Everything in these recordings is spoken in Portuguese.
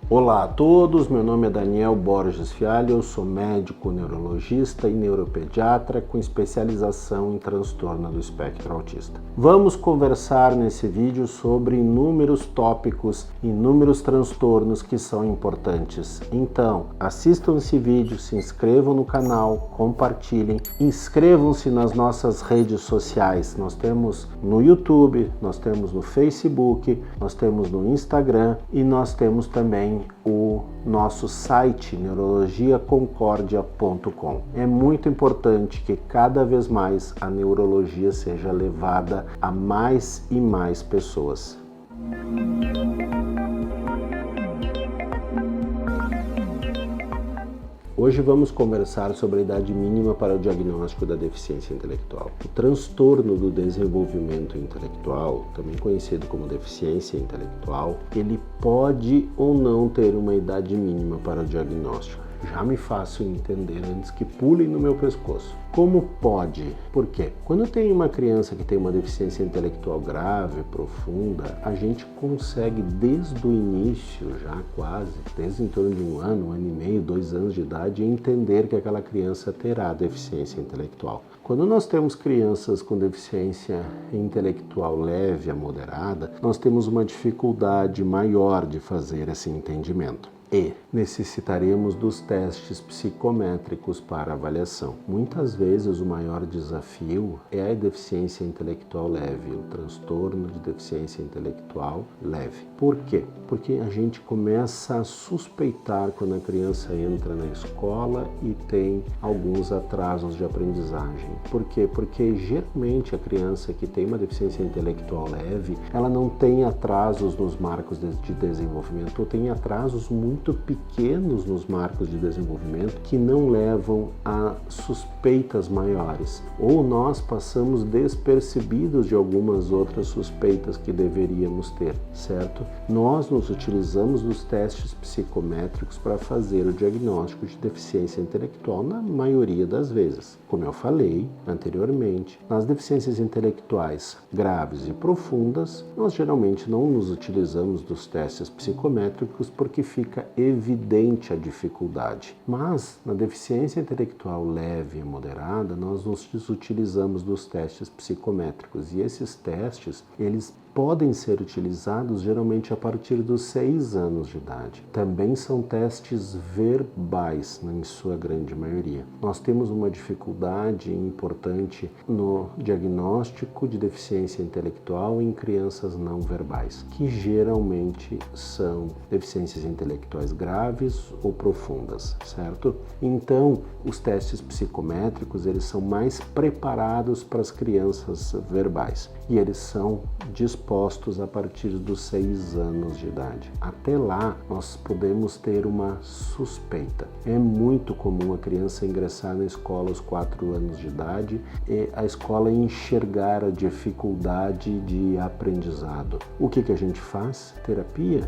Olá a todos, meu nome é Daniel Borges Fialho, eu sou médico neurologista e neuropediatra com especialização em transtorno do espectro autista. Vamos conversar nesse vídeo sobre inúmeros tópicos, inúmeros transtornos que são importantes. Então, assistam esse vídeo, se inscrevam no canal, compartilhem, inscrevam-se nas nossas redes sociais. Nós temos no YouTube, nós temos no Facebook, nós temos no Instagram e nós temos também o nosso site neurologiaconcordia.com. É muito importante que cada vez mais a neurologia seja levada a mais e mais pessoas. Hoje vamos conversar sobre a idade mínima para o diagnóstico da deficiência intelectual. O transtorno do desenvolvimento intelectual, também conhecido como deficiência intelectual, ele pode ou não ter uma idade mínima para o diagnóstico. Já me faço entender antes que pulem no meu pescoço. Como pode? Por quê? Quando tem uma criança que tem uma deficiência intelectual grave, profunda, a gente consegue desde o início, já quase, desde em torno de um ano e meio, 2 anos de idade, entender que aquela criança terá deficiência intelectual. Quando nós temos crianças com deficiência intelectual leve a moderada, nós temos uma dificuldade maior de fazer esse entendimento. E necessitaremos dos testes psicométricos para avaliação. Muitas vezes o maior desafio é a deficiência intelectual leve, o transtorno de deficiência intelectual leve. Por quê? Porque a gente começa a suspeitar quando a criança entra na escola e tem alguns atrasos de aprendizagem. Por quê? Porque geralmente a criança que tem uma deficiência intelectual leve, ela não tem atrasos nos marcos de desenvolvimento, ou tem atrasos muito pequenos nos marcos de desenvolvimento que não levam a suspeitas maiores, ou nós passamos despercebidos de algumas outras suspeitas que deveríamos ter, certo? Nós nos utilizamos dos testes psicométricos para fazer o diagnóstico de deficiência intelectual na maioria das vezes. Como eu falei anteriormente, nas deficiências intelectuais graves e profundas, nós geralmente não nos utilizamos dos testes psicométricos porque fica evidente a dificuldade. Mas na deficiência intelectual leve e moderada, nós nos utilizamos dos testes psicométricos e esses testes, eles podem ser utilizados geralmente a partir dos 6 anos de idade. Também são testes verbais, em sua grande maioria. Nós temos uma dificuldade importante no diagnóstico de deficiência intelectual em crianças não verbais, que geralmente são deficiências intelectuais graves ou profundas, certo? Então, os testes psicométricos, eles são mais preparados para as crianças verbais e eles são dispostos a partir dos 6 anos de idade. Até lá, nós podemos ter uma suspeita. É muito comum a criança ingressar na escola aos 4 anos de idade e a escola enxergar a dificuldade de aprendizado. O que a gente faz? Terapia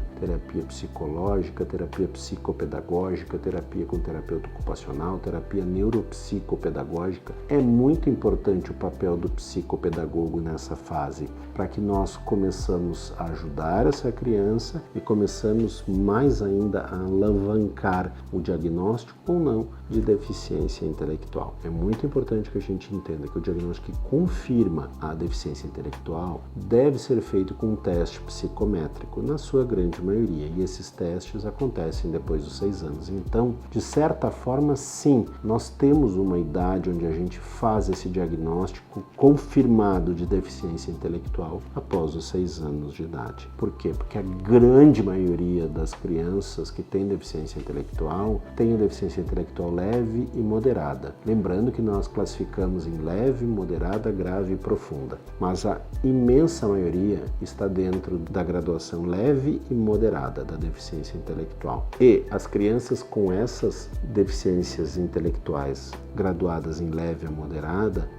psicológica, terapia psicopedagógica, terapia com terapeuta ocupacional, terapia neuropsicopedagógica. É muito importante o papel do psicopedagogo nessa fase, para que nós começamos a ajudar essa criança e começamos mais ainda a alavancar o diagnóstico ou não de deficiência intelectual. É muito importante que a gente entenda que o diagnóstico que confirma a deficiência intelectual deve ser feito com um teste psicométrico, na sua grande maioria, e esses testes acontecem depois dos 6 anos. Então, de certa forma, sim, nós temos uma idade onde a gente faz esse diagnóstico confirmado de deficiência intelectual após os 6 anos de idade. Por quê? Porque a grande maioria das crianças que têm deficiência intelectual tem a deficiência intelectual leve e moderada. Lembrando que nós classificamos em leve, moderada, grave e profunda, mas a imensa maioria está dentro da graduação leve e moderada da deficiência intelectual. E as crianças com essas deficiências intelectuais graduadas em leve a moderada,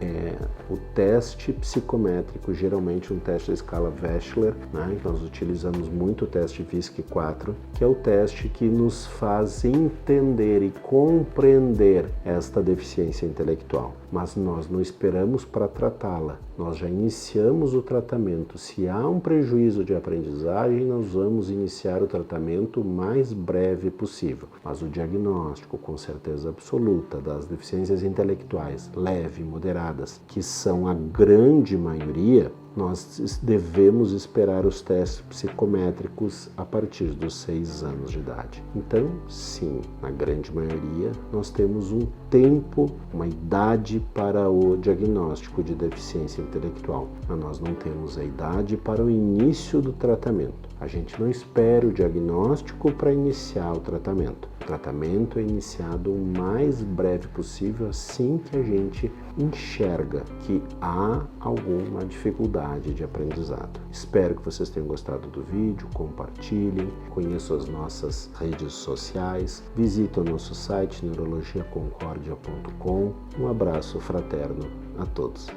o teste psicométrico, geralmente um teste da escala Wechsler, né? Nós utilizamos muito o teste VISC-4, que é o teste que nos faz entender e compreender esta deficiência intelectual. Mas nós não esperamos para tratá-la, nós já iniciamos o tratamento. Se há um prejuízo de aprendizagem, nós vamos iniciar o tratamento o mais breve possível. Mas o diagnóstico, com certeza absoluta, das deficiências intelectuais leve e moderadas, que são a grande maioria, nós devemos esperar os testes psicométricos a partir dos 6 anos de idade. Então, sim, na grande maioria, nós temos um tempo, uma idade para o diagnóstico de deficiência intelectual, mas nós não temos a idade para o início do tratamento. A gente não espera o diagnóstico para iniciar o tratamento. O tratamento é iniciado o mais breve possível assim que a gente enxerga que há alguma dificuldade de aprendizado. Espero que vocês tenham gostado do vídeo, compartilhem, conheçam as nossas redes sociais, visitem o nosso site neurologiaconcordia.com. Um abraço fraterno a todos.